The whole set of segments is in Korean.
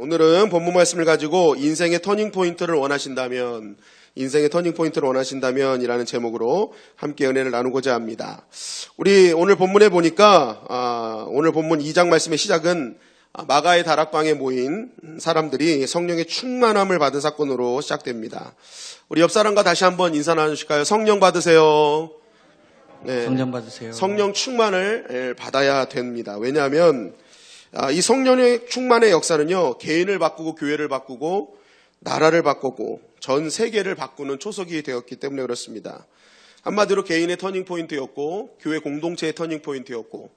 오늘은 본문 말씀을 가지고 인생의 터닝포인트를 원하신다면 이라는 제목으로 함께 은혜를 나누고자 합니다. 우리 오늘 본문에 보니까 오늘 본문 2장 말씀의 시작은 마가의 다락방에 모인 사람들이 성령의 충만함을 받은 사건으로 시작됩니다. 우리 옆 사람과 다시 한번 인사 나누실까요? 성령 받으세요. 네, 성령 받으세요. 성령 충만을 받아야 됩니다. 왜냐하면 이 성령의 충만의 역사는요, 개인을 바꾸고 교회를 바꾸고 나라를 바꾸고 전 세계를 바꾸는 초석이 되었기 때문에 그렇습니다. 한마디로 개인의 터닝포인트였고 교회 공동체의 터닝포인트였고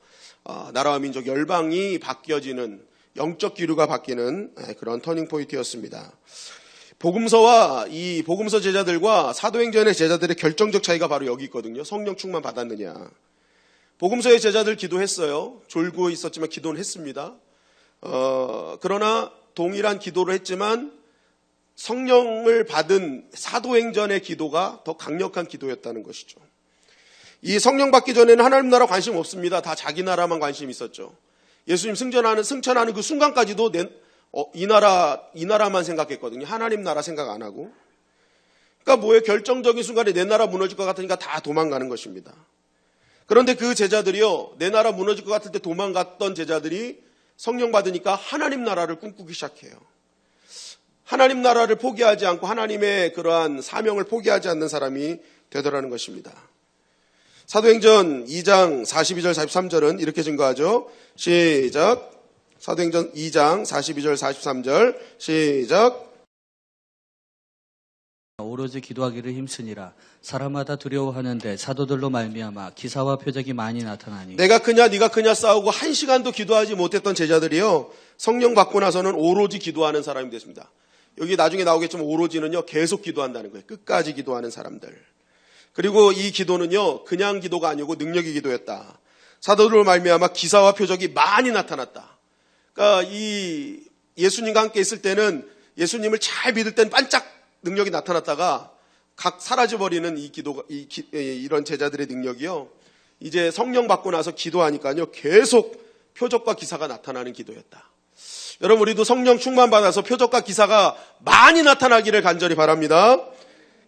나라와 민족 열방이 바뀌어지는 영적 기류가 바뀌는 그런 터닝포인트였습니다. 복음서와 이 복음서 제자들과 사도행전의 제자들의 결정적 차이가 바로 여기 있거든요. 성령 충만 받았느냐. 복음서의 제자들 기도했어요. 졸고 있었지만 기도는 했습니다. 그러나 동일한 기도를 했지만 성령을 받은 사도행전의 기도가 더 강력한 기도였다는 것이죠. 이 성령 받기 전에는 하나님 나라 관심 없습니다. 다 자기 나라만 관심 있었죠. 예수님 승천하는 그 순간까지도 이 나라만 생각했거든요. 하나님 나라 생각 안 하고. 그러니까 뭐예요? 결정적인 순간에 내 나라 무너질 것 같으니까 다 도망가는 것입니다. 그런데 그 제자들이요, 내 나라 무너질 것 같을 때 도망갔던 제자들이 성령 받으니까 하나님 나라를 꿈꾸기 시작해요. 하나님 나라를 포기하지 않고 하나님의 그러한 사명을 포기하지 않는 사람이 되더라는 것입니다. 사도행전 2장 42절 43절은 이렇게 증거하죠. 시작. 사도행전 2장 42절 43절 시작. 오로지 기도하기를 힘쓰니라. 사람마다 두려워하는데 사도들로 말미암아 기사와 표적이 많이 나타나니. 내가 크냐 네가 크냐 싸우고 한 시간도 기도하지 못했던 제자들이요, 성령 받고 나서는 오로지 기도하는 사람이 됐습니다. 여기 나중에 나오겠지만 오로지는요, 계속 기도한다는 거예요. 끝까지 기도하는 사람들. 그리고 이 기도는요, 그냥 기도가 아니고 능력의 기도였다. 사도들로 말미암아 기사와 표적이 많이 나타났다. 그러니까 이 예수님과 함께 있을 때는 예수님을 잘 믿을 때는 반짝 능력이 나타났다가 각 사라져버리는 이런 제자들의 능력이요, 이제 성령 받고 나서 기도하니까요, 계속 표적과 기사가 나타나는 기도였다. 여러분, 우리도 성령 충만 받아서 표적과 기사가 많이 나타나기를 간절히 바랍니다.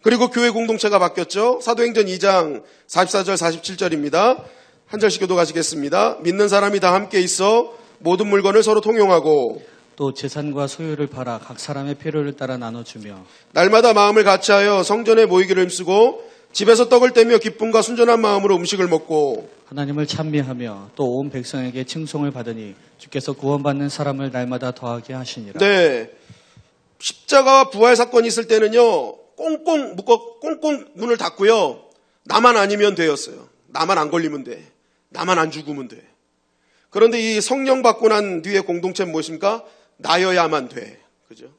그리고 교회 공동체가 바뀌었죠. 사도행전 2장 44절 47절입니다. 한 절씩 교독하시겠습니다. 믿는 사람이 다 함께 있어 모든 물건을 서로 통용하고 또 재산과 소유를 팔아 각 사람의 필요를 따라 나눠주며 날마다 마음을 같이하여 성전에 모이기를 힘쓰고 집에서 떡을 떼며 기쁨과 순전한 마음으로 음식을 먹고 하나님을 찬미하며 또 온 백성에게 칭송을 받으니 주께서 구원받는 사람을 날마다 더하게 하시니라. 네, 십자가와 부활 사건이 있을 때는요, 꽁꽁 묶어 꽁꽁 문을 닫고요, 나만 아니면 되었어요. 나만 안 걸리면 돼. 나만 안 죽으면 돼. 그런데 이 성령 받고 난 뒤에 공동체는 무엇입니까? 나여야만 돼. 그죠?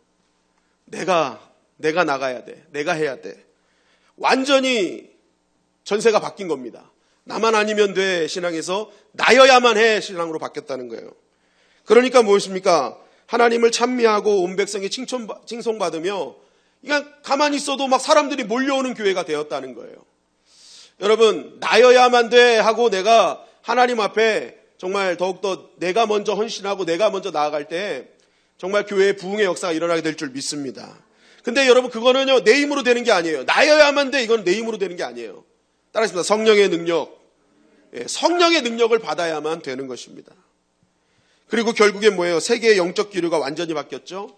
내가 나가야 돼. 내가 해야 돼. 완전히 전세가 바뀐 겁니다. 나만 아니면 돼 신앙에서 나여야만 해 신앙으로 바뀌었다는 거예요. 그러니까 무엇입니까? 하나님을 찬미하고 온 백성이 칭송받으며 그냥 가만히 있어도 막 사람들이 몰려오는 교회가 되었다는 거예요. 여러분, 나여야만 돼 하고 내가 하나님 앞에 정말 더욱더 내가 먼저 헌신하고 내가 먼저 나아갈 때 정말 교회의 부흥의 역사가 일어나게 될 줄 믿습니다. 근데 여러분, 그거는요, 내 힘으로 되는 게 아니에요. 나여야만 돼, 이건 내 힘으로 되는 게 아니에요. 따라하십니다. 성령의 능력. 성령의 능력을 받아야만 되는 것입니다. 그리고 결국엔 뭐예요? 세계의 영적 기류가 완전히 바뀌었죠.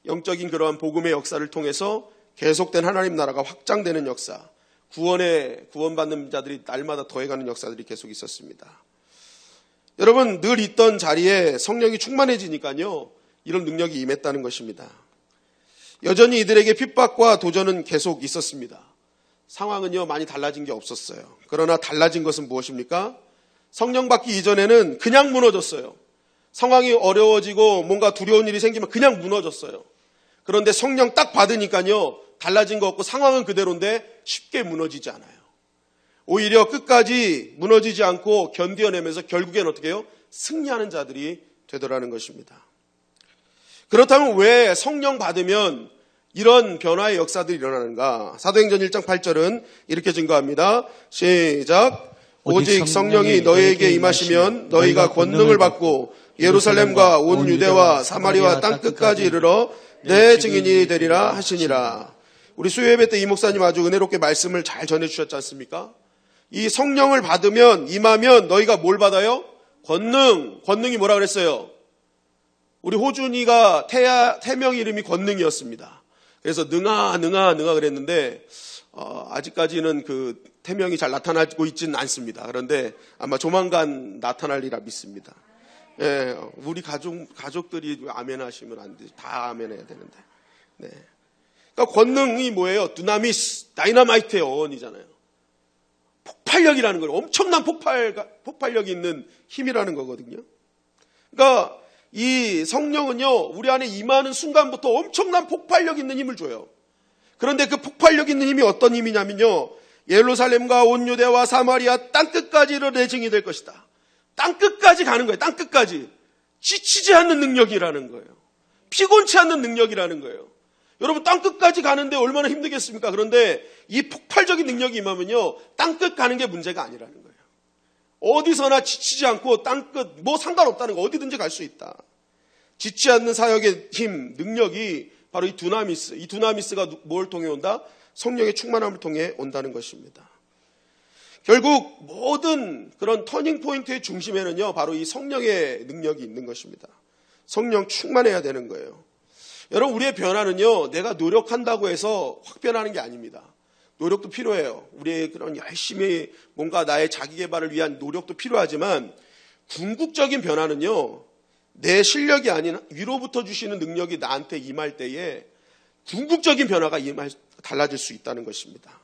영적인 그러한 복음의 역사를 통해서 계속된 하나님 나라가 확장되는 역사, 구원받는 자들이 날마다 더해가는 역사들이 계속 있었습니다. 여러분, 늘 있던 자리에 성령이 충만해지니까요, 이런 능력이 임했다는 것입니다. 여전히 이들에게 핍박과 도전은 계속 있었습니다. 상황은요, 많이 달라진 게 없었어요. 그러나 달라진 것은 무엇입니까? 성령 받기 이전에는 그냥 무너졌어요. 상황이 어려워지고 뭔가 두려운 일이 생기면 그냥 무너졌어요. 그런데 성령 딱 받으니까요, 달라진 거 없고 상황은 그대로인데 쉽게 무너지지 않아요. 오히려 끝까지 무너지지 않고 견뎌내면서 결국엔 어떻게 해요? 승리하는 자들이 되더라는 것입니다. 그렇다면 왜 성령 받으면 이런 변화의 역사들이 일어나는가? 사도행전 1장 8절은 이렇게 증거합니다. 시작. 오직 성령이 너희에게 임하시면 너희가 권능을 받고 예루살렘과 온 유대와 사마리아 땅끝까지 이르러 내 증인이 되리라 하시니라. 우리 수요예배 때 이 목사님 아주 은혜롭게 말씀을 잘 전해주셨지 않습니까? 이 성령을 받으면, 임하면 너희가 뭘 받아요? 권능이 뭐라 그랬어요? 우리 호준이가 태명 이름이 권능이었습니다. 그래서 능아 그랬는데 아직까지는 그 태명이 잘 나타나고 있지는 않습니다. 그런데 아마 조만간 나타날리라 믿습니다. 예, 우리 가족들이 아멘 하시면 안 되지. 다 아멘 해야 되는데. 네. 그러니까 권능이 뭐예요? 두나미스, 다이너마이트의 어원이잖아요. 폭발력이라는 거예요. 엄청난 폭발력이 있는 힘이라는 거거든요. 그러니까 이 성령은요, 우리 안에 임하는 순간부터 엄청난 폭발력 있는 힘을 줘요. 그런데 그 폭발력 있는 힘이 어떤 힘이냐면요, 예루살렘과 온 유대와 사마리아 땅끝까지 이르러 내 증인이 될 것이다. 땅끝까지 가는 거예요. 땅끝까지. 지치지 않는 능력이라는 거예요. 피곤치 않는 능력이라는 거예요. 여러분, 땅끝까지 가는데 얼마나 힘들겠습니까? 그런데 이 폭발적인 능력이 임하면요, 땅끝 가는 게 문제가 아니라는 거예요. 어디서나 지치지 않고 땅끝, 뭐 상관없다는 거, 어디든지 갈 수 있다. 지치 않는 사역의 힘, 능력이 바로 이 두나미스가 뭘 통해 온다? 성령의 충만함을 통해 온다는 것입니다. 결국 모든 그런 터닝 포인트의 중심에는요, 바로 이 성령의 능력이 있는 것입니다. 성령 충만해야 되는 거예요. 여러분, 우리의 변화는요, 내가 노력한다고 해서 확 변하는 게 아닙니다. 노력도 필요해요. 우리의 그런 열심히 뭔가 나의 자기 개발을 위한 노력도 필요하지만, 궁극적인 변화는요, 내 실력이 아닌 위로부터 주시는 능력이 나한테 임할 때에 궁극적인 변화가 달라질 수 있다는 것입니다.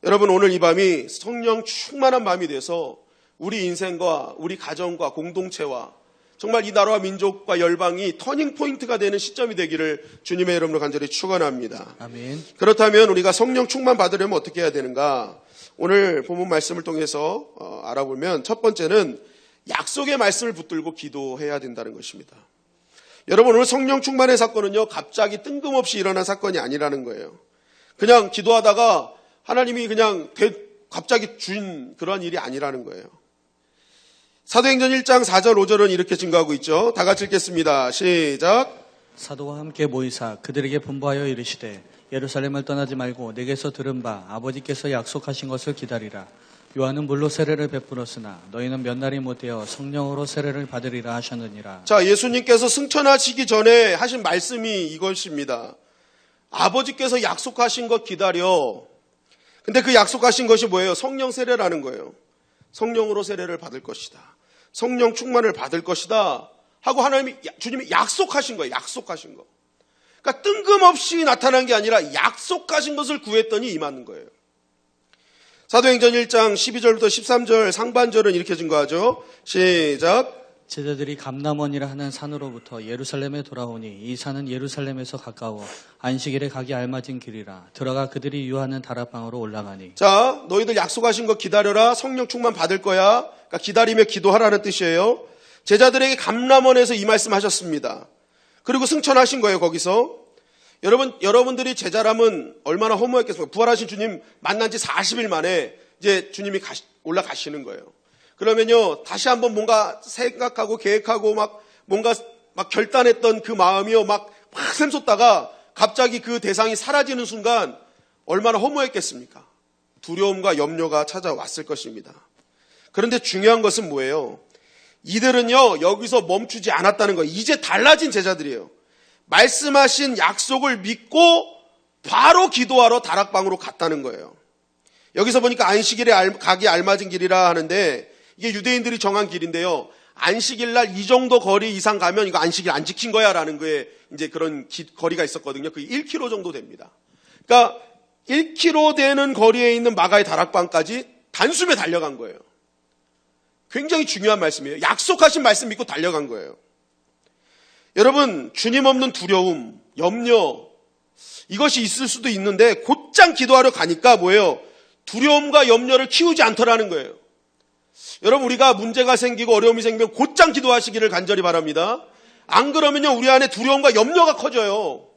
여러분, 오늘 이 밤이 성령 충만한 밤이 돼서 우리 인생과 우리 가정과 공동체와 정말 이 나라와 민족과 열방이 터닝 포인트가 되는 시점이 되기를 주님의 이름으로 간절히 축원합니다. 아멘. 그렇다면 우리가 성령 충만 받으려면 어떻게 해야 되는가? 오늘 본문 말씀을 통해서 알아보면 첫 번째는 약속의 말씀을 붙들고 기도해야 된다는 것입니다. 여러분, 오늘 성령 충만의 사건은요, 갑자기 뜬금없이 일어난 사건이 아니라는 거예요. 그냥 기도하다가 하나님이 그냥 갑자기 준 그런 일이 아니라는 거예요. 사도행전 1장 4절 5절은 이렇게 증거하고 있죠. 다 같이 읽겠습니다. 시작. 사도와 함께 모이사 그들에게 분부하여 이르시되 예루살렘을 떠나지 말고 내게서 들은 바 아버지께서 약속하신 것을 기다리라. 요한은 물로 세례를 베풀었으나 너희는 몇 날이 못되어 성령으로 세례를 받으리라 하셨느니라. 자, 예수님께서 승천하시기 전에 하신 말씀이 이것입니다. 아버지께서 약속하신 것 기다려. 근데 그 약속하신 것이 뭐예요? 성령 세례라는 거예요. 성령으로 세례를 받을 것이다. 성령 충만을 받을 것이다. 하고 주님이 약속하신 거예요. 약속하신 거. 그러니까 뜬금없이 나타난 게 아니라 약속하신 것을 구했더니 임하는 거예요. 사도행전 1장 12절부터 13절 상반절은 이렇게 증거하죠. 시작. 제자들이 감람원이라 하는 산으로부터 예루살렘에 돌아오니 이 산은 예루살렘에서 가까워 안식일에 가기 알맞은 길이라. 들어가 그들이 유하는 다락방으로 올라가니. 자, 너희들 약속하신 거 기다려라. 성령 충만 받을 거야. 그러니까 기다리며 기도하라는 뜻이에요. 제자들에게 감람원에서 이 말씀하셨습니다. 그리고 승천하신 거예요. 거기서. 여러분들이 제자라면 얼마나 허무했겠습니까? 부활하신 주님 만난 지 40일 만에 이제 주님이 올라가시는 거예요. 그러면요, 다시 한번 뭔가 생각하고 계획하고 뭔가 결단했던 그 마음이요, 막 샘솟다가 갑자기 그 대상이 사라지는 순간 얼마나 허무했겠습니까? 두려움과 염려가 찾아왔을 것입니다. 그런데 중요한 것은 뭐예요? 이들은요, 여기서 멈추지 않았다는 거예요. 이제 달라진 제자들이에요. 말씀하신 약속을 믿고 바로 기도하러 다락방으로 갔다는 거예요. 여기서 보니까 안식일에 가기 알맞은 길이라 하는데 이게 유대인들이 정한 길인데요. 안식일 날 이 정도 거리 이상 가면 이거 안식일 안 지킨 거야 라는 거에 이제 그런 거리가 있었거든요. 그게 1km 정도 됩니다. 그러니까 1km 되는 거리에 있는 마가의 다락방까지 단숨에 달려간 거예요. 굉장히 중요한 말씀이에요. 약속하신 말씀 믿고 달려간 거예요. 여러분, 주님 없는 두려움, 염려, 이것이 있을 수도 있는데 곧장 기도하러 가니까 뭐예요? 두려움과 염려를 키우지 않더라는 거예요. 여러분, 우리가 문제가 생기고 어려움이 생기면 곧장 기도하시기를 간절히 바랍니다. 안 그러면요, 우리 안에 두려움과 염려가 커져요.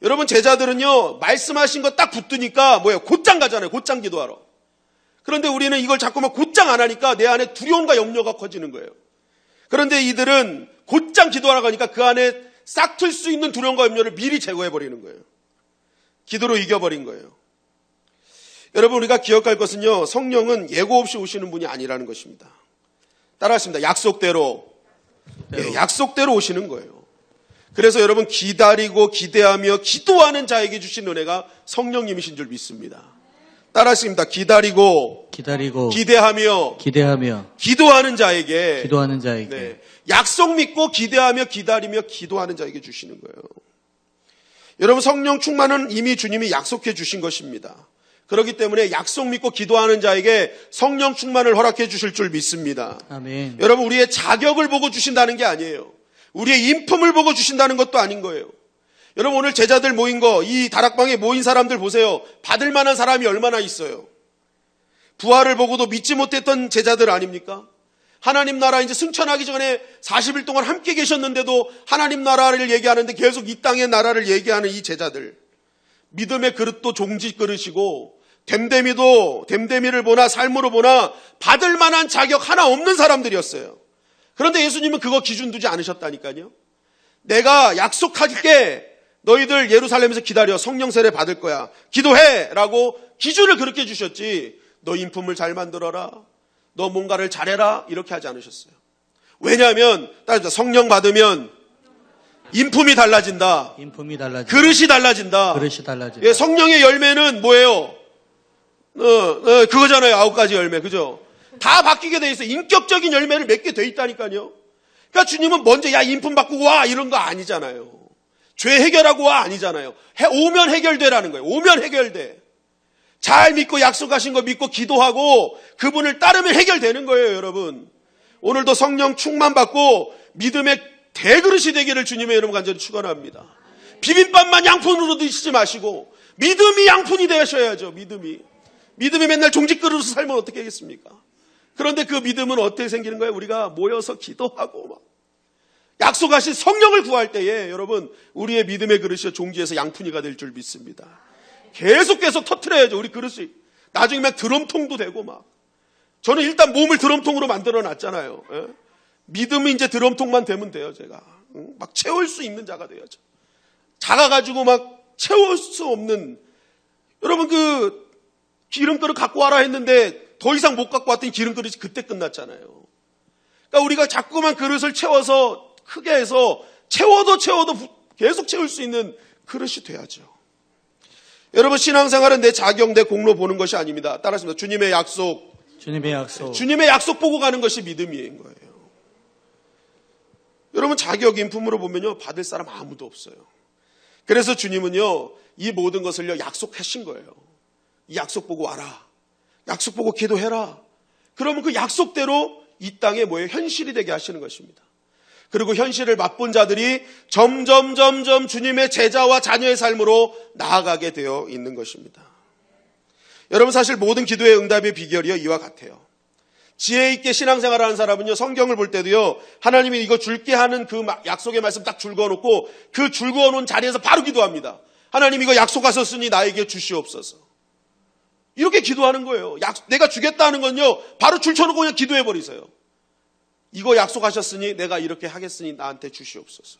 여러분, 제자들은요, 말씀하신 거 딱 붙으니까 뭐예요? 곧장 가잖아요. 곧장 기도하러. 그런데 우리는 이걸 자꾸만 곧장 안 하니까 내 안에 두려움과 염려가 커지는 거예요. 그런데 이들은 곧장 기도하라고 하니까 그 안에 싹 틀 수 있는 두려움과 염려를 미리 제거해버리는 거예요. 기도로 이겨버린 거예요. 여러분, 우리가 기억할 것은요, 성령은 예고 없이 오시는 분이 아니라는 것입니다. 따라하십니다. 약속대로. 예, 약속대로 오시는 거예요. 그래서 여러분, 기다리고 기대하며 기도하는 자에게 주신 은혜가 성령님이신 줄 믿습니다. 따라하십니다. 기다리고 기대하며 기도하는 자에게 네, 약속 믿고 기대하며 기다리며 기도하는 자에게 주시는 거예요. 여러분, 성령 충만은 이미 주님이 약속해 주신 것입니다. 그렇기 때문에 약속 믿고 기도하는 자에게 성령 충만을 허락해 주실 줄 믿습니다. 아멘. 여러분, 우리의 자격을 보고 주신다는 게 아니에요. 우리의 인품을 보고 주신다는 것도 아닌 거예요. 여러분, 오늘 제자들 모인 거, 이 다락방에 모인 사람들 보세요. 받을 만한 사람이 얼마나 있어요. 부활을 보고도 믿지 못했던 제자들 아닙니까? 하나님 나라 이제 승천하기 전에 40일 동안 함께 계셨는데도 하나님 나라를 얘기하는데 계속 이 땅의 나라를 얘기하는 이 제자들. 믿음의 그릇도 종지 그릇이고 됨됨이를 보나 삶으로 보나 받을 만한 자격 하나 없는 사람들이었어요. 그런데 예수님은 그거 기준 두지 않으셨다니까요. 내가 약속할게, 너희들 예루살렘에서 기다려, 성령 세례 받을 거야, 기도해 라고 기준을 그렇게 주셨지, 너 인품을 잘 만들어라, 너 뭔가를 잘해라, 이렇게 하지 않으셨어요. 왜냐하면 성령 받으면 인품이 달라진다. 그릇이 달라진다. 예, 성령의 열매는 뭐예요? 그거잖아요. 9가지 열매. 그죠? 다 바뀌게 돼 있어요. 인격적인 열매를 맺게 돼 있다니까요. 그러니까 주님은 먼저 야, 인품 바꾸고 와, 이런 거 아니잖아요. 죄 해결하고 와, 아니잖아요. 오면 해결되라는 거예요. 오면 해결돼. 잘 믿고 약속하신 거 믿고 기도하고 그분을 따르면 해결되는 거예요, 여러분. 오늘도 성령 충만 받고 믿음의 대그릇이 되기를 주님의 이름 간절히 축원합니다. 비빔밥만 양푼으로 드시지 마시고 믿음이 양푼이 되셔야죠. 믿음이 맨날 종직그릇으로 살면 어떻게 하겠습니까? 그런데 그 믿음은 어떻게 생기는 거예요? 우리가 모여서 기도하고 막 약속하신 성령을 구할 때에 여러분, 우리의 믿음의 그릇이 종지에서 양푼이가 될 줄 믿습니다. 계속 터트려야죠. 우리 그릇이 나중에 막 드럼통도 되고 막. 저는 일단 몸을 드럼통으로 만들어 놨잖아요. 예? 믿음이 이제 드럼통만 되면 돼요. 제가 막 채울 수 있는 자가 돼야죠. 작아가지고 막 채울 수 없는, 여러분, 그 기름그릇 갖고 와라 했는데 더 이상 못 갖고 왔더니 기름그릇이 그때 끝났잖아요. 그러니까 우리가 자꾸만 그릇을 채워서 크게 해서 채워도 계속 채울 수 있는 그릇이 돼야죠. 여러분, 신앙생활은 내 자격, 내 공로 보는 것이 아닙니다. 따라하십니다. 주님의 약속 보고 가는 것이 믿음인 거예요. 여러분, 자격, 인품으로 보면요, 받을 사람 아무도 없어요. 그래서 주님은요, 이 모든 것을요, 약속하신 거예요. 이 약속 보고 와라. 약속 보고 기도해라. 그러면 그 약속대로 이 땅에 현실이 되게 하시는 것입니다. 그리고 현실을 맛본 자들이 점점 주님의 제자와 자녀의 삶으로 나아가게 되어 있는 것입니다. 여러분, 사실 모든 기도의 응답의 비결이요, 이와 같아요. 지혜 있게 신앙생활을 하는 사람은요, 성경을 볼 때도요, 하나님이 이거 줄게 하는 그 약속의 말씀 딱 줄거놓고 그 줄거놓은 자리에서 바로 기도합니다. 하나님, 이거 약속하셨으니 나에게 주시옵소서. 이렇게 기도하는 거예요. 내가 주겠다는 건요, 바로 줄쳐놓고 그냥 기도해버리세요. 이거 약속하셨으니 내가 이렇게 하겠으니 나한테 주시옵소서.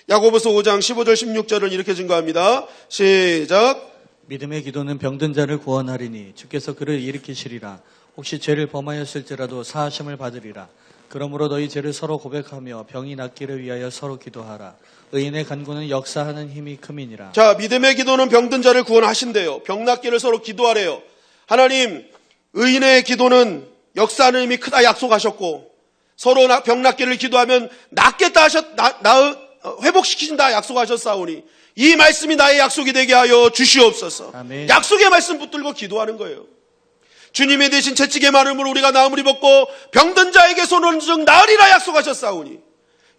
야고보서 5장 15절 16절을 이렇게 증거합니다. 시작. 믿음의 기도는 병든 자를 구원하리니 주께서 그를 일으키시리라. 혹시 죄를 범하였을지라도 사하심을 받으리라. 그러므로 너희 죄를 서로 고백하며 병이 낫기를 위하여 서로 기도하라. 의인의 간구는 역사하는 힘이 큼이니라. 자, 믿음의 기도는 병든 자를 구원하신대요. 병 낫기를 서로 기도하래요. 하나님, 의인의 기도는 역사하는 힘이 크다 약속하셨고, 서로 병 낫기를 기도하면 낫겠다 회복시키신다 약속하셨사오니 이 말씀이 나의 약속이 되게 하여 주시옵소서. 아멘. 약속의 말씀 붙들고 기도하는 거예요. 주님의 대신 채찍의 마름으로 우리가 나음을 입었고 병든 자에게 손을 얹은 나으리라 약속하셨사오니.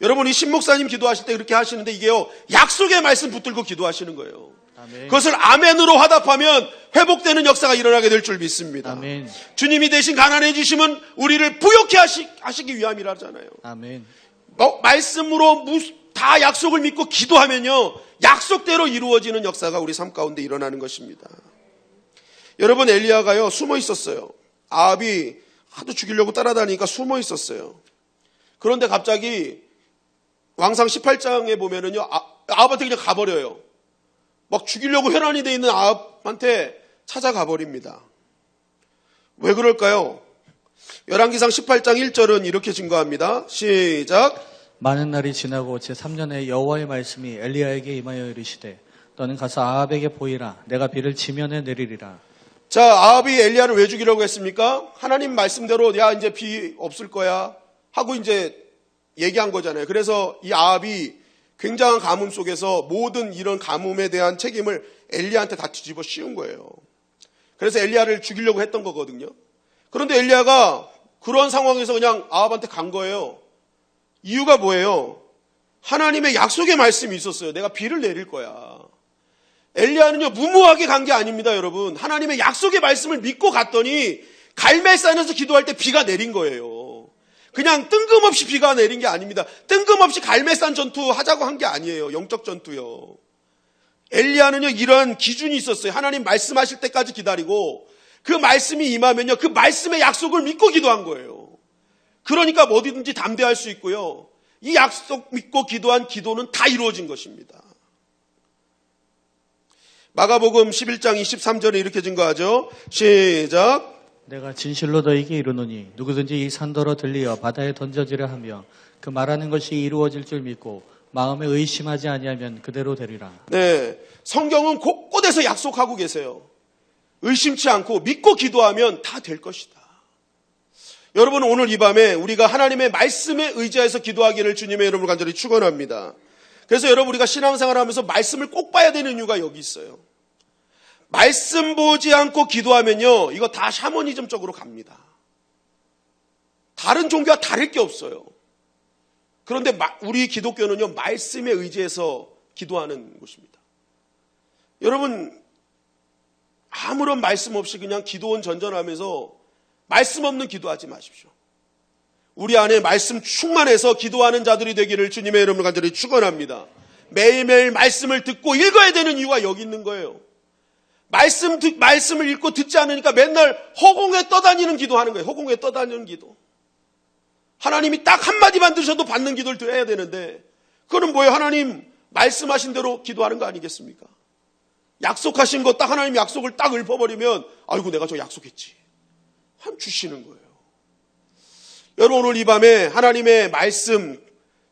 여러분, 이 신목사님 기도하실 때 그렇게 하시는데 이게요, 약속의 말씀 붙들고 기도하시는 거예요. 아멘. 그것을 아멘으로 화답하면 회복되는 역사가 일어나게 될 줄 믿습니다. 아멘. 주님이 대신 가난해지심은 우리를 부욕해 하시기 위함이라잖아요. 아멘. 말씀으로 다 약속을 믿고 기도하면요, 약속대로 이루어지는 역사가 우리 삶 가운데 일어나는 것입니다. 여러분, 엘리야가요, 숨어 있었어요. 아합이 하도 죽이려고 따라다니니까 숨어 있었어요. 그런데 갑자기 왕상 18장에 보면은요, 아합한테 그냥 가버려요. 막 죽이려고 혈안이 돼 있는 아합한테 찾아가 버립니다. 왜 그럴까요? 열왕기상 18장 1절은 이렇게 증거합니다. 시작. 많은 날이 지나고 제3년에 여호와의 말씀이 엘리야에게 임하여 이르시되 너는 가서 아합에게 보이라. 내가 비를 지면에 내리리라. 자, 아합이 엘리야를 왜 죽이려고 했습니까? 하나님 말씀대로 야 이제 비 없을 거야 하고 이제 얘기한 거잖아요. 그래서 이 아합이 굉장한 가뭄 속에서 모든 이런 가뭄에 대한 책임을 엘리야한테 다 뒤집어 씌운 거예요. 그래서 엘리야를 죽이려고 했던 거거든요. 그런데 엘리야가 그런 상황에서 그냥 아합한테 간 거예요. 이유가 뭐예요? 하나님의 약속의 말씀이 있었어요. 내가 비를 내릴 거야. 엘리야는요, 무모하게 간 게 아닙니다, 여러분. 하나님의 약속의 말씀을 믿고 갔더니 갈멜산에서 기도할 때 비가 내린 거예요. 그냥 뜬금없이 비가 내린 게 아닙니다. 뜬금없이 갈멜산 전투 하자고 한 게 아니에요. 영적 전투요. 엘리야는요, 이런 기준이 있었어요. 하나님 말씀하실 때까지 기다리고 그 말씀이 임하면요, 그 말씀의 약속을 믿고 기도한 거예요. 그러니까 뭐든지 담대할 수 있고요. 이 약속 믿고 기도한 기도는 다 이루어진 것입니다. 마가복음 11장 23절에 이렇게 증거하죠. 시작. 내가 진실로 너에게 이르노니 누구든지 이 산더러 들리어 바다에 던져지려 하며 그 말하는 것이 이루어질 줄 믿고 마음에 의심하지 아니하면 그대로 되리라. 네, 성경은 곳곳에서 약속하고 계세요. 의심치 않고 믿고 기도하면 다 될 것이다. 여러분, 오늘 이 밤에 우리가 하나님의 말씀에 의지해서 기도하기를 주님의 이름으로 간절히 축원합니다. 그래서 여러분, 우리가 신앙생활을 하면서 말씀을 꼭 봐야 되는 이유가 여기 있어요. 말씀 보지 않고 기도하면요, 이거 다 샤머니즘적으로 갑니다. 다른 종교와 다를 게 없어요. 그런데 우리 기독교는요, 말씀에 의지해서 기도하는 곳입니다. 여러분, 아무런 말씀 없이 그냥 기도원 전전하면서 말씀 없는 기도하지 마십시오. 우리 안에 말씀 충만해서 기도하는 자들이 되기를 주님의 이름으로 간절히 축원합니다. 매일매일 말씀을 듣고 읽어야 되는 이유가 여기 있는 거예요. 말씀을 읽고 듣지 않으니까 맨날 허공에 떠다니는 기도하는 거예요. 허공에 떠다니는 기도. 하나님이 딱 한마디만 들으셔도 받는 기도를 드려야 되는데 그거는 뭐예요? 하나님 말씀하신 대로 기도하는 거 아니겠습니까? 약속하신 거 딱 하나님 약속을 딱 읊어버리면 아이고 내가 저 약속했지. 한 주시는 거예요. 여러분, 오늘 이 밤에 하나님의 말씀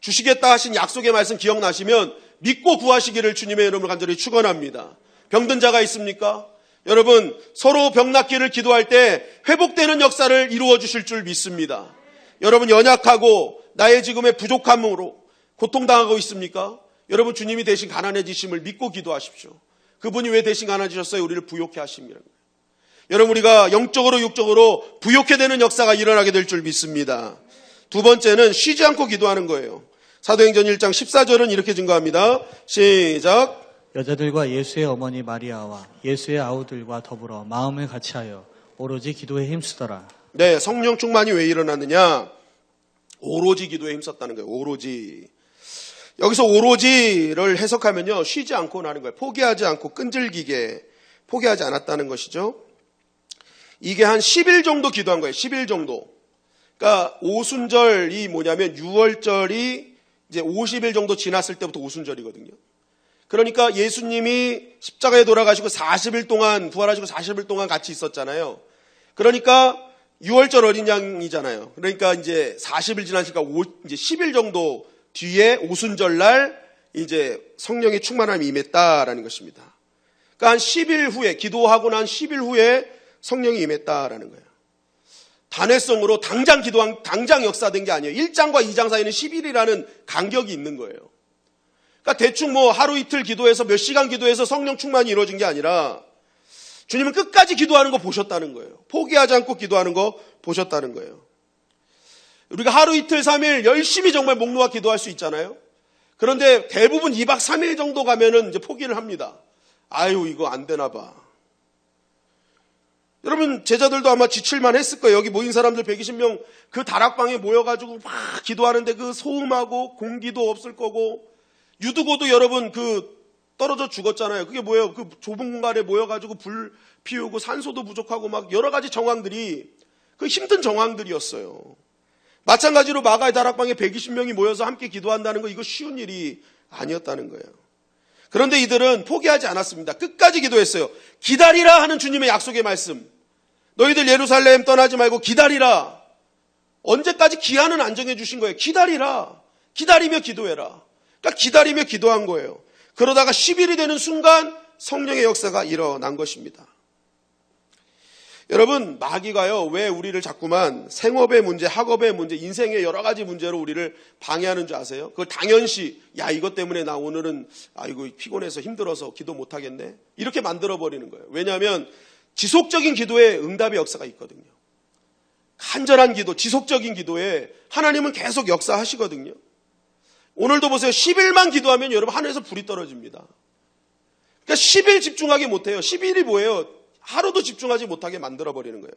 주시겠다 하신 약속의 말씀 기억나시면 믿고 구하시기를 주님의 이름으로 간절히 축원합니다. 병든 자가 있습니까? 여러분, 서로 병 낫기를 기도할 때 회복되는 역사를 이루어 주실 줄 믿습니다. 여러분, 연약하고 나의 지금의 부족함으로 고통당하고 있습니까? 여러분, 주님이 대신 가난해지심을 믿고 기도하십시오. 그분이 왜 대신 가난해지셨어요? 우리를 부욕해 하십니다. 여러분, 우리가 영적으로 육적으로 부욕해 되는 역사가 일어나게 될 줄 믿습니다. 두 번째는 쉬지 않고 기도하는 거예요. 사도행전 1장 14절은 이렇게 증거합니다. 시작. 여자들과 예수의 어머니 마리아와 예수의 아우들과 더불어 마음을 같이하여 오로지 기도에 힘쓰더라. 네, 성령 충만이 왜 일어났느냐? 오로지 기도에 힘썼다는 거예요. 오로지. 여기서 오로지를 해석하면요, 쉬지 않고 나는 거예요. 포기하지 않고 끈질기게 포기하지 않았다는 것이죠. 이게 한 10일 정도 기도한 거예요. 10일 정도. 그러니까 오순절이 뭐냐면 6월절이 이제 50일 정도 지났을 때부터 오순절이거든요. 그러니까 예수님이 십자가에 돌아가시고 40일 동안 부활하시고 40일 동안 같이 있었잖아요. 그러니까 6월절 어린 양이잖아요. 그러니까 이제 40일 지나니까 이제 10일 정도 뒤에 오순절 날 이제 성령의 충만함이 임했다라는 것입니다. 그러니까 한 10일 후에 기도하고 난 10일 후에 성령이 임했다라는 거예요. 단회성으로 당장 역사된 게 아니에요. 1장과 2장 사이는 10일이라는 간격이 있는 거예요. 그러니까 대충 뭐 하루 이틀 기도해서 몇 시간 기도해서 성령 충만이 이루어진 게 아니라 주님은 끝까지 기도하는 거 보셨다는 거예요. 포기하지 않고 기도하는 거 보셨다는 거예요. 우리가 하루 이틀 3일 열심히 정말 목 놓아 기도할 수 있잖아요. 그런데 대부분 2박 3일 정도 가면은 이제 포기를 합니다. 아유, 이거 안 되나 봐. 여러분, 제자들도 아마 지칠만 했을 거예요. 여기 모인 사람들 120명 그 다락방에 모여가지고 막 기도하는데 그 소음하고 공기도 없을 거고, 유두고도 여러분 그 떨어져 죽었잖아요. 그게 뭐예요? 그 좁은 공간에 모여가지고 불 피우고 산소도 부족하고 막 여러 가지 정황들이 그 힘든 정황들이었어요. 마찬가지로 마가의 다락방에 120명이 모여서 함께 기도한다는 거, 이거 쉬운 일이 아니었다는 거예요. 그런데 이들은 포기하지 않았습니다. 끝까지 기도했어요. 기다리라 하는 주님의 약속의 말씀. 너희들 예루살렘 떠나지 말고 기다리라. 언제까지 기한은 안 정해주신 거예요. 기다리라. 기다리며 기도해라. 그러니까 기다리며 기도한 거예요. 그러다가 10일이 되는 순간 성령의 역사가 일어난 것입니다. 여러분, 마귀가요, 왜 우리를 자꾸만 생업의 문제, 학업의 문제, 인생의 여러 가지 문제로 우리를 방해하는 줄 아세요? 그걸 당연시, 야, 이것 때문에 나 오늘은, 아이고, 피곤해서 힘들어서 기도 못하겠네? 이렇게 만들어버리는 거예요. 왜냐하면 지속적인 기도에 응답의 역사가 있거든요. 간절한 기도, 지속적인 기도에 하나님은 계속 역사하시거든요. 오늘도 보세요. 10일만 기도하면 여러분 하늘에서 불이 떨어집니다. 그러니까 10일 집중하게 못해요. 10일이 뭐예요? 하루도 집중하지 못하게 만들어버리는 거예요.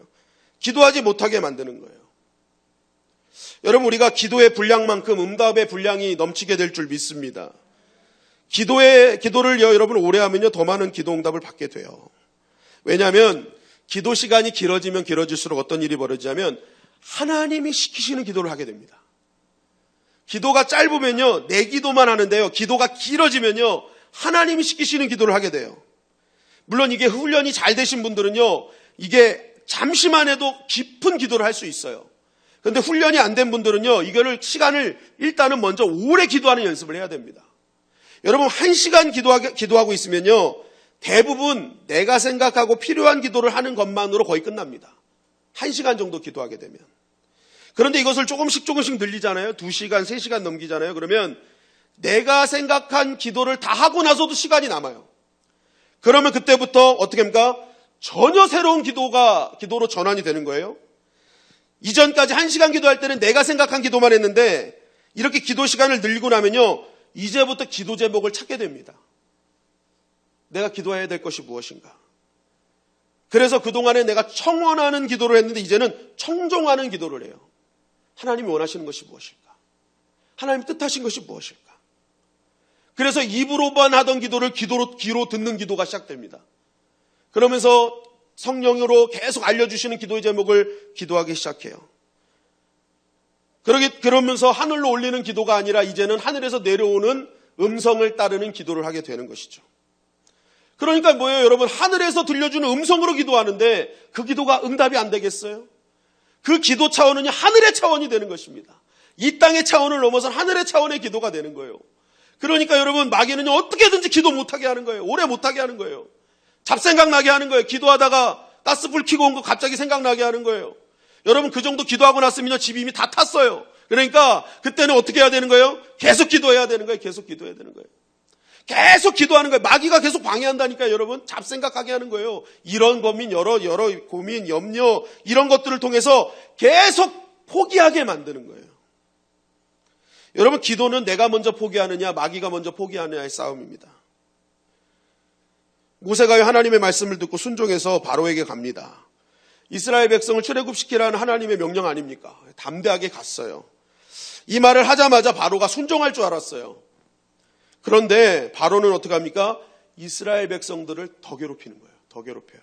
기도하지 못하게 만드는 거예요. 여러분, 우리가 기도의 분량만큼 응답의 분량이 넘치게 될 줄 믿습니다. 기도를 여러분 오래 하면요, 더 많은 기도 응답을 받게 돼요. 왜냐하면 기도 시간이 길어지면 길어질수록 어떤 일이 벌어지냐면 하나님이 시키시는 기도를 하게 됩니다. 기도가 짧으면요, 내 기도만 하는데요, 기도가 길어지면요, 하나님이 시키시는 기도를 하게 돼요. 물론 이게 훈련이 잘 되신 분들은요, 이게 잠시만 해도 깊은 기도를 할 수 있어요. 그런데 훈련이 안 된 분들은요, 이거를 시간을 일단은 먼저 오래 기도하는 연습을 해야 됩니다. 여러분, 1시간 기도하고 있으면요, 대부분 내가 생각하고 필요한 기도를 하는 것만으로 거의 끝납니다. 1시간 정도 기도하게 되면. 그런데 이것을 조금씩 늘리잖아요. 2시간, 3시간 넘기잖아요. 그러면 내가 생각한 기도를 다 하고 나서도 시간이 남아요. 그러면 그때부터 어떻게 합니까? 전혀 새로운 기도로 전환이 되는 거예요. 이전까지 1시간 기도할 때는 내가 생각한 기도만 했는데 이렇게 기도 시간을 늘리고 나면요, 이제부터 기도 제목을 찾게 됩니다. 내가 기도해야 될 것이 무엇인가? 그래서 그동안에 내가 청원하는 기도를 했는데 이제는 청종하는 기도를 해요. 하나님이 원하시는 것이 무엇일까? 하나님 뜻하신 것이 무엇일까? 그래서 입으로만 하던 기도를 귀로 듣는 기도가 시작됩니다. 그러면서 성령으로 계속 알려주시는 기도의 제목을 기도하기 시작해요. 그러면서 하늘로 올리는 기도가 아니라 이제는 하늘에서 내려오는 음성을 따르는 기도를 하게 되는 것이죠. 그러니까 뭐예요, 여러분? 하늘에서 들려주는 음성으로 기도하는데 그 기도가 응답이 안 되겠어요? 그 기도 차원은 하늘의 차원이 되는 것입니다. 이 땅의 차원을 넘어선 하늘의 차원의 기도가 되는 거예요. 그러니까 여러분, 마귀는 어떻게든지 기도 못하게 하는 거예요. 오래 못하게 하는 거예요. 잡생각 나게 하는 거예요. 기도하다가 가스불 켜고 온 거 갑자기 생각나게 하는 거예요. 여러분, 그 정도 기도하고 났으면 집이 이미 다 탔어요. 그러니까 그때는 어떻게 해야 되는 거예요? 계속 기도해야 되는 거예요. 계속 기도해야 되는 거예요. 계속 기도하는 거예요. 마귀가 계속 방해한다니까요, 여러분. 잡생각하게 하는 거예요. 이런 고민, 여러 고민, 염려, 이런 것들을 통해서 계속 포기하게 만드는 거예요. 여러분, 기도는 내가 먼저 포기하느냐, 마귀가 먼저 포기하느냐의 싸움입니다. 모세가 하나님의 말씀을 듣고 순종해서 바로에게 갑니다. 이스라엘 백성을 출애굽시키라는 하나님의 명령 아닙니까? 담대하게 갔어요. 이 말을 하자마자 바로가 순종할 줄 알았어요. 그런데 바로는 어떻게 합니까? 이스라엘 백성들을 더 괴롭히는 거예요. 더 괴롭혀요.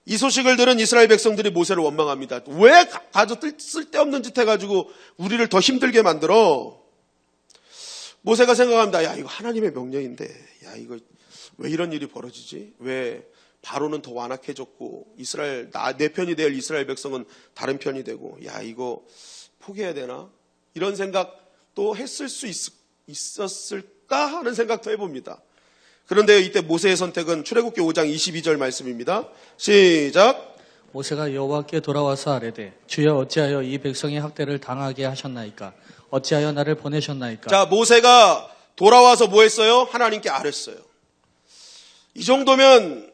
이 소식을 들은 이스라엘 백성들이 모세를 원망합니다. 왜 가서 쓸데없는 짓 해가지고 우리를 더 힘들게 만들어? 모세가 생각합니다. 야, 이거 하나님의 명령인데, 야, 이거 왜 이런 일이 벌어지지? 왜 바로는 더 완악해졌고 내 편이 될 이스라엘 백성은 다른 편이 되고, 야, 이거 포기해야 되나? 이런 생각도 했을 수 있었을까 하는 생각도 해봅니다. 그런데 이때 모세의 선택은 출애굽기 5장 22절 말씀입니다. 시작. 모세가 여호와께 돌아와서 아뢰되 주여 어찌하여 이 백성의 학대를 당하게 하셨나이까? 어찌하여 나를 보내셨나이까? 자, 모세가 돌아와서 뭐 했어요? 하나님께 아뢰었어요. 이 정도면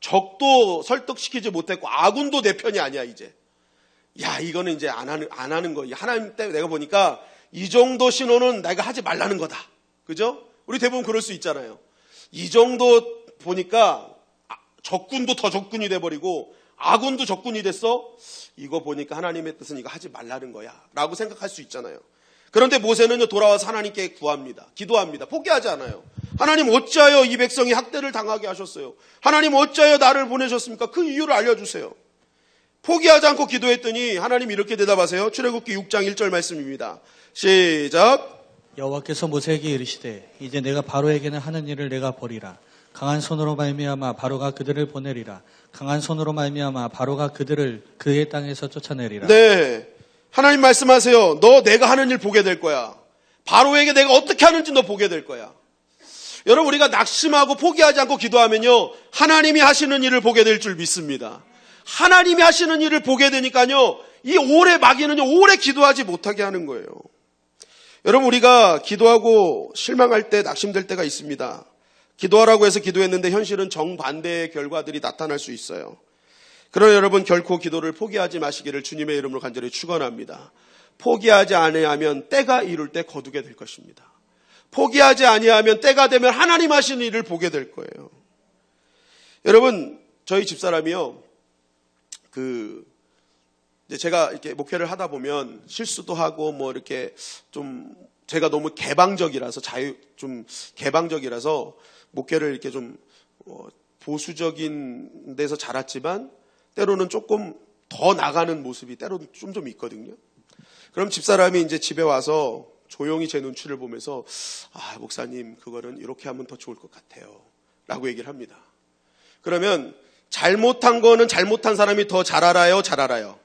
적도 설득시키지 못했고 아군도 내 편이 아니야 이제. 이거는 이제 안 하는 거. 하나님 때문에 내가 보니까 이 정도 신호는 내가 하지 말라는 거다. 그죠? 우리 대부분 그럴 수 있잖아요. 이 정도 보니까 적군도 더 적군이 돼버리고 아군도 적군이 됐어. 이거 보니까 하나님의 뜻은 이거 하지 말라는 거야 라고 생각할 수 있잖아요. 그런데 모세는요, 돌아와서 하나님께 구합니다. 기도합니다. 포기하지 않아요. 하나님 어찌하여 이 백성이 학대를 당하게 하셨어요? 하나님 어찌하여 나를 보내셨습니까? 그 이유를 알려주세요. 포기하지 않고 기도했더니 하나님이 이렇게 대답하세요. 출애굽기 6장 1절 말씀입니다. 시작. 여호와께서 모세에게 이르시되 이제 내가 바로에게는 하는 일을 내가 보리라. 강한 손으로 말미암아 바로가 그들을 보내리라. 강한 손으로 말미암아 바로가 그들을 그의 땅에서 쫓아내리라. 네. 하나님 말씀하세요. 너 내가 하는 일 보게 될 거야. 바로에게 내가 어떻게 하는지 너 보게 될 거야. 여러분, 우리가 낙심하고 포기하지 않고 기도하면요, 하나님이 하시는 일을 보게 될 줄 믿습니다. 하나님이 하시는 일을 보게 되니까요, 이 오래 마귀는요, 오래 기도하지 못하게 하는 거예요. 여러분, 우리가 기도하고 실망할 때, 낙심될 때가 있습니다. 기도하라고 해서 기도했는데 현실은 정반대의 결과들이 나타날 수 있어요. 그러나 여러분, 결코 기도를 포기하지 마시기를 주님의 이름으로 간절히 축원합니다. 포기하지 아니하면 때가 이룰 때 거두게 될 것입니다. 포기하지 아니하면 때가 되면 하나님 하시는 일을 보게 될 거예요. 여러분, 저희 집사람이요, 이제 제가 이렇게 목회를 하다 보면 실수도 하고 뭐 이렇게 좀 제가 너무 개방적이라서 개방적이라서 목회를 이렇게 좀 보수적인 데서 자랐지만 때로는 조금 더 나가는 모습이 때로는 좀 있거든요. 그럼 집사람이 이제 집에 와서 조용히 제 눈치를 보면서 목사님 그거는 이렇게 하면 더 좋을 것 같아요 라고 얘기를 합니다. 그러면 잘못한 거는 잘못한 사람이 더 잘 알아요, 잘 알아요?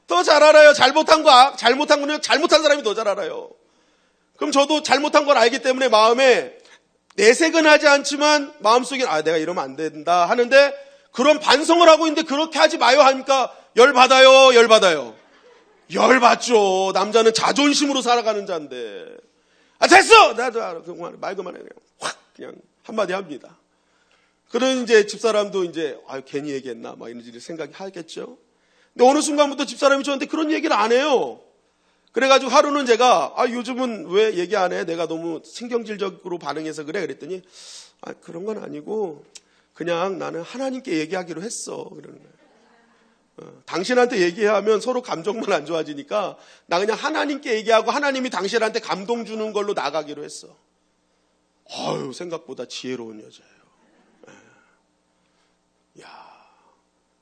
더 잘 알아요. 잘못한 거는 잘못한 사람이 더 잘 알아요. 그럼 저도 잘못한 걸 알기 때문에 마음에 내색은 하지 않지만 마음속에 내가 이러면 안 된다 하는데 그런 반성을 하고 있는데 그렇게 하지 마요 하니까 열받아요, 열받아요. 열받죠. 남자는 자존심으로 살아가는 자인데. 됐어! 나도 알아. 말 그만해. 그냥 한마디 합니다. 그런 이제 집사람도 이제, 괜히 얘기했나, 이런 생각이 하겠죠. 근데 어느 순간부터 집사람이 저한테 그런 얘기를 안 해요. 그래가지고 하루는 제가, 요즘은 왜 얘기 안 해? 내가 너무 신경질적으로 반응해서 그래? 그랬더니, 그런 건 아니고, 그냥 나는 하나님께 얘기하기로 했어. 그러는 거예요. 당신한테 얘기하면 서로 감정만 안 좋아지니까 나 그냥 하나님께 얘기하고 하나님이 당신한테 감동 주는 걸로 나가기로 했어. 생각보다 지혜로운 여자예요.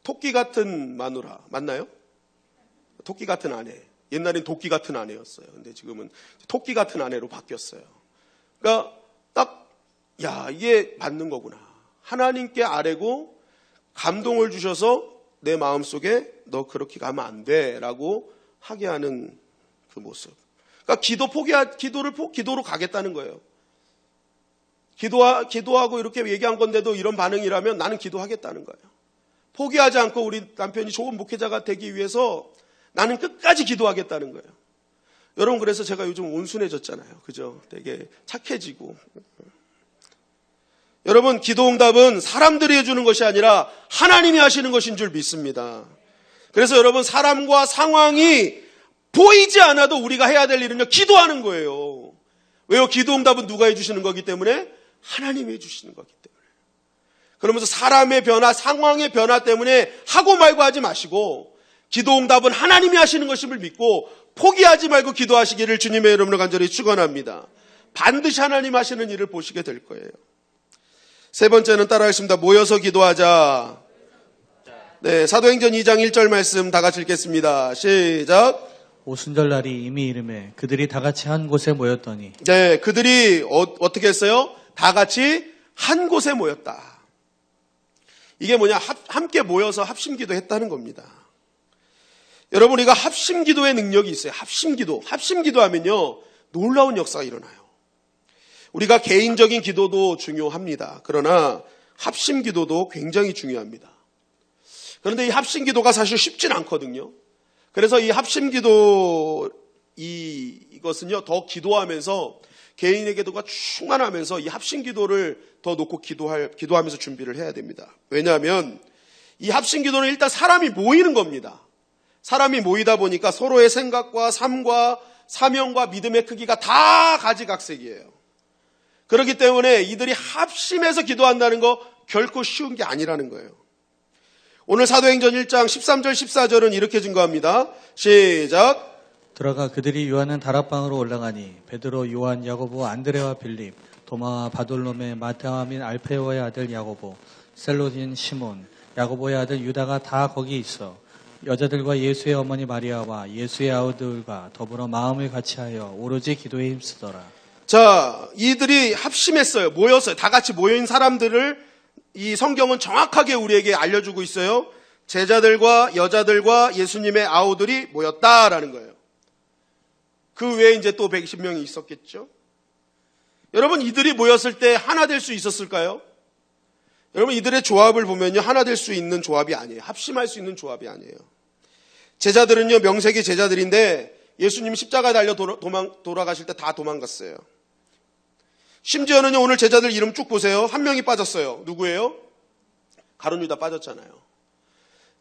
토끼 같은 마누라 맞나요? 토끼 같은 아내. 옛날엔 도끼 같은 아내였어요. 근데 지금은 토끼 같은 아내로 바뀌었어요. 그러니까 이게 맞는 거구나. 하나님께 아뢰고 감동을 주셔서 내 마음속에 너 그렇게 가면 안 돼 라고 하게 하는 그 모습. 그러니까 기도로 가겠다는 거예요. 기도하고 이렇게 얘기한 건데도 이런 반응이라면 나는 기도하겠다는 거예요. 포기하지 않고 우리 남편이 좋은 목회자가 되기 위해서 나는 끝까지 기도하겠다는 거예요. 여러분, 그래서 제가 요즘 온순해졌잖아요. 그죠? 되게 착해지고. 여러분, 기도응답은 사람들이 해주는 것이 아니라 하나님이 하시는 것인 줄 믿습니다. 그래서 여러분, 사람과 상황이 보이지 않아도 우리가 해야 될 일은요, 기도하는 거예요. 왜요? 기도응답은 누가 해주시는 거기 때문에? 하나님이 해주시는 거기 때문에. 그러면서 사람의 변화, 상황의 변화 때문에 하고 말고 하지 마시고 기도응답은 하나님이 하시는 것임을 믿고 포기하지 말고 기도하시기를 주님의 이름으로 간절히 축원합니다. 반드시 하나님 하시는 일을 보시게 될 거예요. 세 번째는 따라하겠습니다. 모여서 기도하자. 네, 사도행전 2장 1절 말씀 다 같이 읽겠습니다. 시작. 오순절 날이 이미 이름에 그들이 다 같이 한 곳에 모였더니. 네, 그들이 어떻게 했어요? 다 같이 한 곳에 모였다. 이게 뭐냐? 함께 모여서 합심기도 했다는 겁니다. 여러분, 우리가 합심기도의 능력이 있어요. 합심기도 하면요, 놀라운 역사가 일어나요. 우리가 개인적인 기도도 중요합니다. 그러나 합심기도도 굉장히 중요합니다. 그런데 이 합심기도가 사실 쉽진 않거든요. 그래서 이 합심기도 이것은요, 더 기도하면서 개인의 기도가 충만하면서 이 합심기도를 더 놓고 기도하면서 준비를 해야 됩니다. 왜냐하면 이 합심기도는 일단 사람이 모이는 겁니다. 사람이 모이다 보니까 서로의 생각과 삶과 사명과 믿음의 크기가 다 가지각색이에요. 그렇기 때문에 이들이 합심해서 기도한다는 거 결코 쉬운 게 아니라는 거예요. 오늘 사도행전 1장 13절 14절은 이렇게 증거합니다. 시작. 들어가 그들이 요한은 다락방으로 올라가니 베드로, 요한, 야고보, 안드레와 빌립, 도마와 바돌로메, 마테와 및 알페오의 아들 야고보, 셀로딘 시몬, 야고보의 아들 유다가 다 거기 있어 여자들과 예수의 어머니 마리아와 예수의 아우들과 더불어 마음을 같이하여 오로지 기도에 힘쓰더라. 자, 이들이 합심했어요. 모였어요. 다 같이 모인 사람들을 이 성경은 정확하게 우리에게 알려주고 있어요. 제자들과 여자들과 예수님의 아우들이 모였다라는 거예요. 그 외에 이제 또 120명이 있었겠죠. 여러분, 이들이 모였을 때 하나 될 수 있었을까요? 여러분, 이들의 조합을 보면요, 하나 될 수 있는 조합이 아니에요. 합심할 수 있는 조합이 아니에요. 제자들은요, 명색이 제자들인데 예수님이 십자가에 달려 돌아가실 때 다 도망갔어요. 심지어는요, 오늘 제자들 이름 쭉 보세요. 한 명이 빠졌어요. 누구예요? 가룟 유다 빠졌잖아요.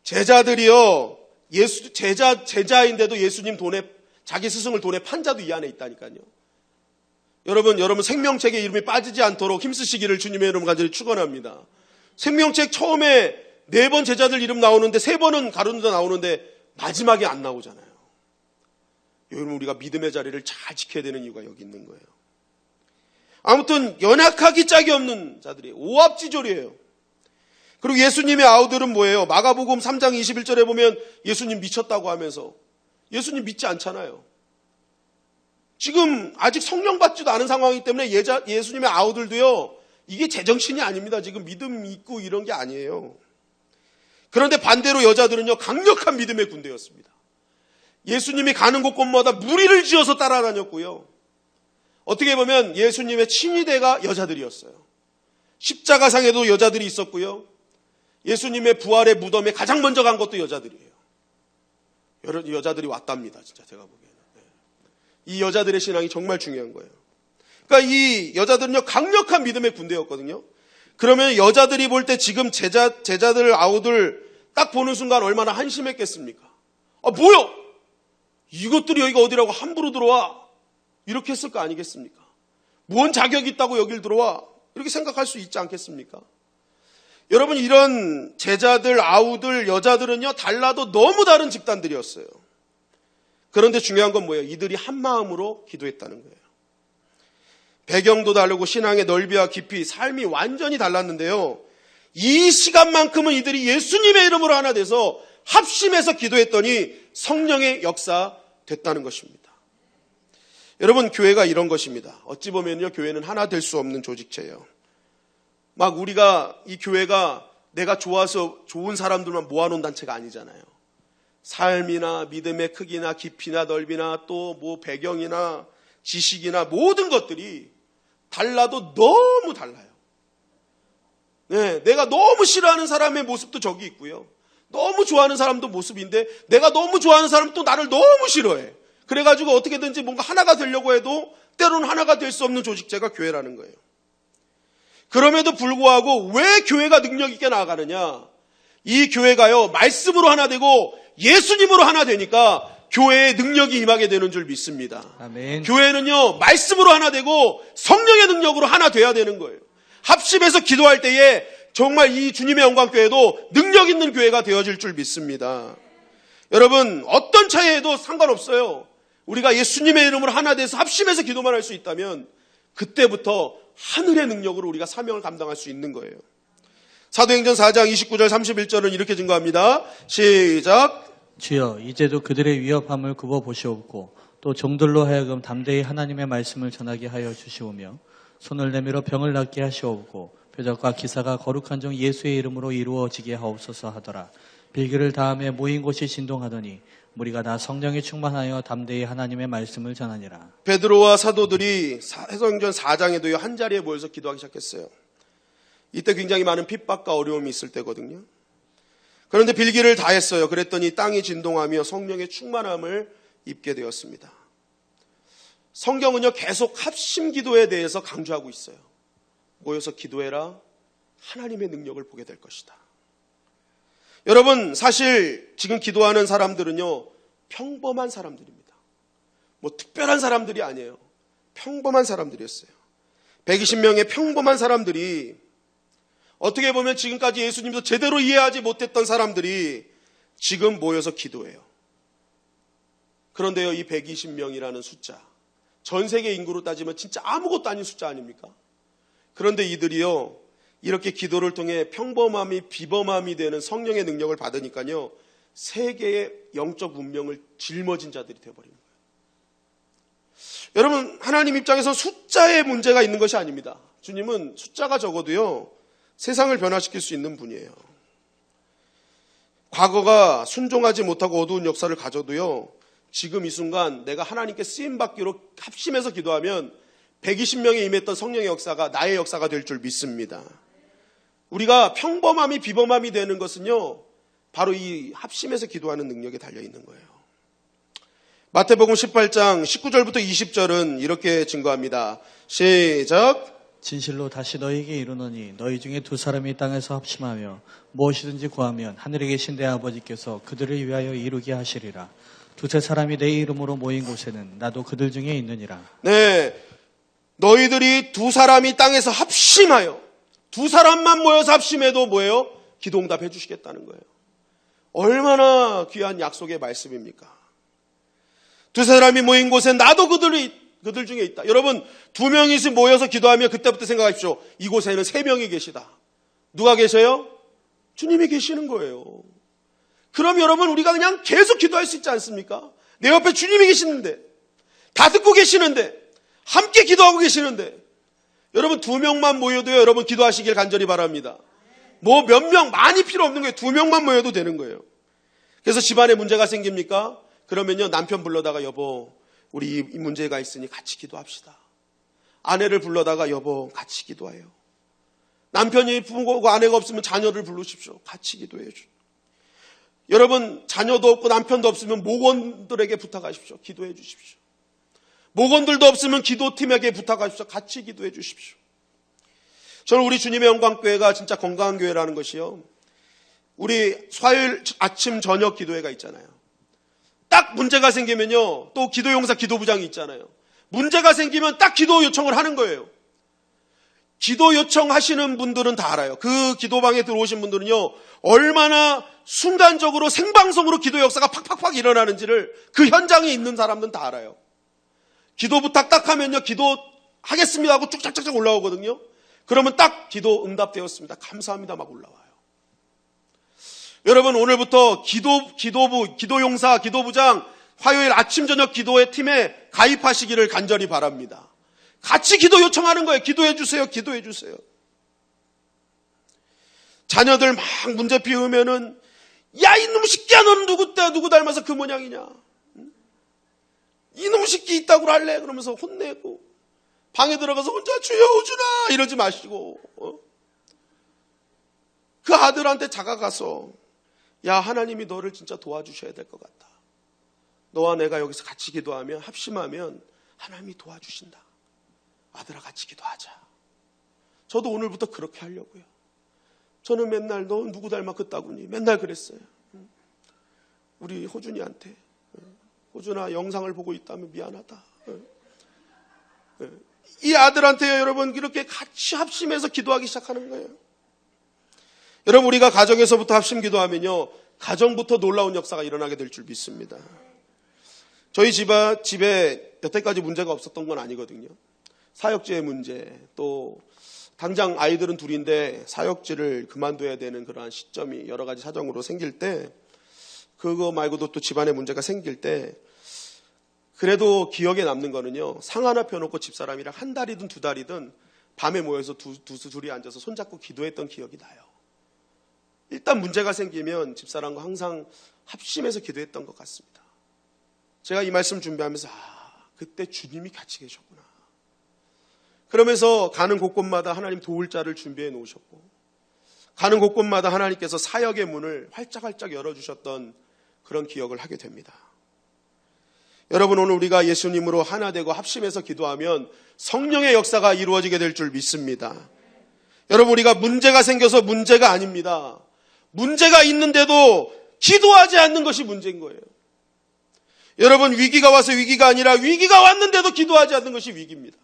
제자들이요, 제자인데도 예수님 자기 스승을 돈에 판 자도 이 안에 있다니까요. 여러분 생명책에 이름이 빠지지 않도록 힘쓰시기를 주님의 이름 간절히 축원합니다. 생명책 처음에 4번 제자들 이름 나오는데 3번은 가룟 유다 나오는데 마지막에 안 나오잖아요. 여러분, 우리가 믿음의 자리를 잘 지켜야 되는 이유가 여기 있는 거예요. 아무튼 연약하기 짝이 없는 자들이에요. 오합지졸이에요. 그리고 예수님의 아우들은 뭐예요? 마가복음 3장 21절에 보면 예수님 미쳤다고 하면서 예수님 믿지 않잖아요. 지금 아직 성령 받지도 않은 상황이기 때문에 예수님의 아우들도요, 이게 제정신이 아닙니다. 지금 믿음 있고 이런 게 아니에요. 그런데 반대로 여자들은요, 강력한 믿음의 군대였습니다. 예수님이 가는 곳곳마다 무리를 지어서 따라다녔고요. 어떻게 보면 예수님의 친위대가 여자들이었어요. 십자가상에도 여자들이 있었고요. 예수님의 부활의 무덤에 가장 먼저 간 것도 여자들이에요. 여자들이 왔답니다. 진짜 제가 보기에는. 이 여자들의 신앙이 정말 중요한 거예요. 그러니까 이 여자들은요, 강력한 믿음의 군대였거든요. 그러면 여자들이 볼 때 지금 제자들 아우들 딱 보는 순간 얼마나 한심했겠습니까? 아, 뭐야? 이것들이 여기가 어디라고 함부로 들어와? 이렇게 했을 거 아니겠습니까? 뭔 자격이 있다고 여길 들어와? 이렇게 생각할 수 있지 않겠습니까? 여러분, 이런 제자들, 아우들, 여자들은요, 달라도 너무 다른 집단들이었어요. 그런데 중요한 건 뭐예요? 이들이 한 마음으로 기도했다는 거예요. 배경도 다르고 신앙의 넓이와 깊이, 삶이 완전히 달랐는데요. 이 시간만큼은 이들이 예수님의 이름으로 하나 돼서 합심해서 기도했더니 성령의 역사 됐다는 것입니다. 여러분, 교회가 이런 것입니다. 어찌 보면요, 교회는 하나 될 수 없는 조직체예요. 막 우리가, 이 교회가 내가 좋아서 좋은 사람들만 모아놓은 단체가 아니잖아요. 삶이나 믿음의 크기나 깊이나 넓이나 또 뭐 배경이나 지식이나 모든 것들이 달라도 너무 달라요. 네, 내가 너무 싫어하는 사람의 모습도 저기 있고요. 너무 좋아하는 사람도 모습인데 내가 너무 좋아하는 사람은 또 나를 너무 싫어해. 그래가지고 어떻게든지 뭔가 하나가 되려고 해도 때로는 하나가 될 수 없는 조직체가 교회라는 거예요. 그럼에도 불구하고 왜 교회가 능력 있게 나아가느냐? 이 교회가요, 말씀으로 하나 되고 예수님으로 하나 되니까 교회에 능력이 임하게 되는 줄 믿습니다. 아멘. 교회는요, 말씀으로 하나 되고 성령의 능력으로 하나 돼야 되는 거예요. 합심해서 기도할 때에 정말 이 주님의 영광교회도 능력 있는 교회가 되어질 줄 믿습니다. 여러분, 어떤 차이에도 상관없어요. 우리가 예수님의 이름으로 하나 돼서 합심해서 기도만 할 수 있다면 그때부터 하늘의 능력으로 우리가 사명을 감당할 수 있는 거예요. 사도행전 4장 29절 31절은 이렇게 증거합니다. 시작. 주여, 이제도 그들의 위협함을 굽어 보시옵고 또 종들로 하여금 담대히 하나님의 말씀을 전하게 하여 주시오며 손을 내밀어 병을 낫게 하시옵고 표적과 기사가 거룩한 종 예수의 이름으로 이루어지게 하옵소서 하더라. 빌기를 다음에 모인 곳이 진동하더니 무리가 다 성령에 충만하여 담대히 하나님의 말씀을 전하니라. 베드로와 사도들이 사도행전 4장에도요, 한 자리에 모여서 기도하기 시작했어요. 이때 굉장히 많은 핍박과 어려움이 있을 때거든요. 그런데 빌기를 다 했어요. 그랬더니 땅이 진동하며 성령의 충만함을 입게 되었습니다. 성경은요, 계속 합심 기도에 대해서 강조하고 있어요. 모여서 기도해라. 하나님의 능력을 보게 될 것이다. 여러분, 사실 지금 기도하는 사람들은요, 평범한 사람들입니다. 뭐 특별한 사람들이 아니에요. 평범한 사람들이었어요. 120명의 평범한 사람들이 어떻게 보면 지금까지 예수님도 제대로 이해하지 못했던 사람들이 지금 모여서 기도해요. 그런데요, 이 120명이라는 숫자, 전 세계 인구로 따지면 진짜 아무것도 아닌 숫자 아닙니까? 그런데 이들이요, 이렇게 기도를 통해 평범함이 비범함이 되는 성령의 능력을 받으니까요, 세계의 영적 운명을 짊어진 자들이 되어버리는 거예요. 여러분, 하나님 입장에서 숫자에 문제가 있는 것이 아닙니다. 주님은 숫자가 적어도요, 세상을 변화시킬 수 있는 분이에요. 과거가 순종하지 못하고 어두운 역사를 가져도요, 지금 이 순간 내가 하나님께 쓰임받기로 합심해서 기도하면 120명에 임했던 성령의 역사가 나의 역사가 될 줄 믿습니다. 우리가 평범함이 비범함이 되는 것은요, 바로 이 합심해서 기도하는 능력에 달려있는 거예요. 마태복음 18장 19절부터 20절은 이렇게 증거합니다. 시작. 진실로 다시 너희에게 이르노니 너희 중에 두 사람이 땅에서 합심하며 무엇이든지 구하면 하늘에 계신 내 아버지께서 그들을 위하여 이루게 하시리라. 두세 사람이 내 이름으로 모인 곳에는 나도 그들 중에 있느니라. 네, 너희들이 두 사람이 땅에서 합심하여, 두 사람만 모여서 합심해도 뭐예요? 기도 응답해 주시겠다는 거예요. 얼마나 귀한 약속의 말씀입니까? 두 사람이 모인 곳에 나도 그들 중에 있다. 여러분, 두 명이 모여서 기도하면 그때부터 생각하십시오. 이곳에는 세 명이 계시다. 누가 계셔요? 주님이 계시는 거예요. 그럼 여러분, 우리가 그냥 계속 기도할 수 있지 않습니까? 내 옆에 주님이 계시는데, 다 듣고 계시는데, 함께 기도하고 계시는데, 여러분 두 명만 모여도요, 여러분 기도하시길 간절히 바랍니다. 뭐 몇 명, 많이 필요 없는 거예요. 두 명만 모여도 되는 거예요. 그래서 집안에 문제가 생깁니까? 그러면요, 남편 불러다가 여보, 우리 이 문제가 있으니 같이 기도합시다. 아내를 불러다가 여보, 같이 기도해요. 남편이 부모고 아내가 없으면 자녀를 부르십시오. 같이 기도해 주십시오. 여러분, 자녀도 없고 남편도 없으면 목원들에게 부탁하십시오. 기도해 주십시오. 목원들도 없으면 기도팀에게 부탁하십시오. 같이 기도해 주십시오. 저는 우리 주님의 영광교회가 진짜 건강한 교회라는 것이요, 우리 화요일 아침 저녁 기도회가 있잖아요. 딱 문제가 생기면요, 또 기도용사 기도부장이 있잖아요. 문제가 생기면 딱 기도 요청을 하는 거예요. 기도 요청하시는 분들은 다 알아요. 그 기도방에 들어오신 분들은요, 얼마나 순간적으로 생방송으로 기도 역사가 팍팍팍 일어나는지를 그 현장에 있는 사람들은 다 알아요. 기도 부탁 딱 하면요, 기도하겠습니다 하고 쭉짝짝짝 올라오거든요. 그러면 딱 기도 응답되었습니다, 감사합니다 막 올라와요. 여러분, 오늘부터 기도부, 기도용사, 기도부장 화요일 아침 저녁 기도회 팀에 가입하시기를 간절히 바랍니다. 같이 기도 요청하는 거예요. 기도해 주세요. 기도해 주세요. 자녀들 막 문제 피우면은, 야, 이놈 새끼야, 너는 누구 닮아서 그 모양이냐? 이놈 새끼 있다고 할래? 그러면서 혼내고, 방에 들어가서 혼자 주여 오주나 이러지 마시고, 그 아들한테 다가가서, 야, 하나님이 너를 진짜 도와주셔야 될 것 같다. 너와 내가 여기서 같이 기도하면, 합심하면 하나님이 도와주신다. 아들아, 같이 기도하자. 저도 오늘부터 그렇게 하려고요. 저는 맨날 너 누구 닮았겠다구니 맨날 그랬어요. 우리 호준이한테, 호준아, 영상을 보고 있다면 미안하다. 이 아들한테 여러분 이렇게 같이 합심해서 기도하기 시작하는 거예요. 여러분, 우리가 가정에서부터 합심 기도하면요, 가정부터 놀라운 역사가 일어나게 될 줄 믿습니다. 저희 집에 여태까지 문제가 없었던 건 아니거든요. 사역지의 문제, 또 당장 아이들은 둘인데 사역지를 그만둬야 되는 그러한 시점이 여러 가지 사정으로 생길 때, 그거 말고도 또 집안에 문제가 생길 때, 그래도 기억에 남는 거는요, 상 하나 펴놓고 집사람이랑 한 달이든 두 달이든 밤에 모여서 둘이 앉아서 손잡고 기도했던 기억이 나요. 일단 문제가 생기면 집사람과 항상 합심해서 기도했던 것 같습니다. 제가 이 말씀 준비하면서, 그때 주님이 같이 계셨구나. 그러면서 가는 곳곳마다 하나님 도울 자를 준비해 놓으셨고, 가는 곳곳마다 하나님께서 사역의 문을 활짝활짝 열어주셨던 그런 기억을 하게 됩니다. 여러분, 오늘 우리가 예수님으로 하나 되고 합심해서 기도하면 성령의 역사가 이루어지게 될 줄 믿습니다. 여러분, 우리가 문제가 생겨서 문제가 아닙니다. 문제가 있는데도 기도하지 않는 것이 문제인 거예요. 여러분, 위기가 와서 위기가 아니라 위기가 왔는데도 기도하지 않는 것이 위기입니다.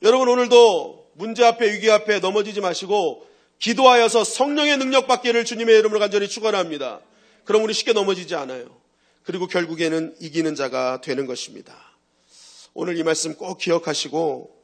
여러분, 오늘도 문제 앞에 위기 앞에 넘어지지 마시고 기도하여서 성령의 능력 받기를 주님의 이름으로 간절히 축원합니다. 그럼 우리 쉽게 넘어지지 않아요. 그리고 결국에는 이기는 자가 되는 것입니다. 오늘 이 말씀 꼭 기억하시고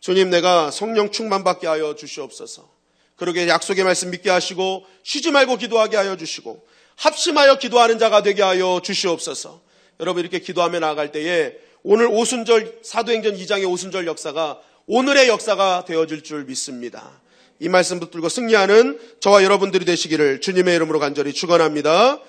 주님, 내가 성령 충만받게 하여 주시옵소서. 그러게 약속의 말씀 믿게 하시고 쉬지 말고 기도하게 하여 주시고 합심하여 기도하는 자가 되게 하여 주시옵소서. 여러분, 이렇게 기도하며 나아갈 때에 오늘 오순절, 사도행전 2장의 오순절 역사가 오늘의 역사가 되어질 줄 믿습니다. 이 말씀 붙들고 승리하는 저와 여러분들이 되시기를 주님의 이름으로 간절히 축원합니다.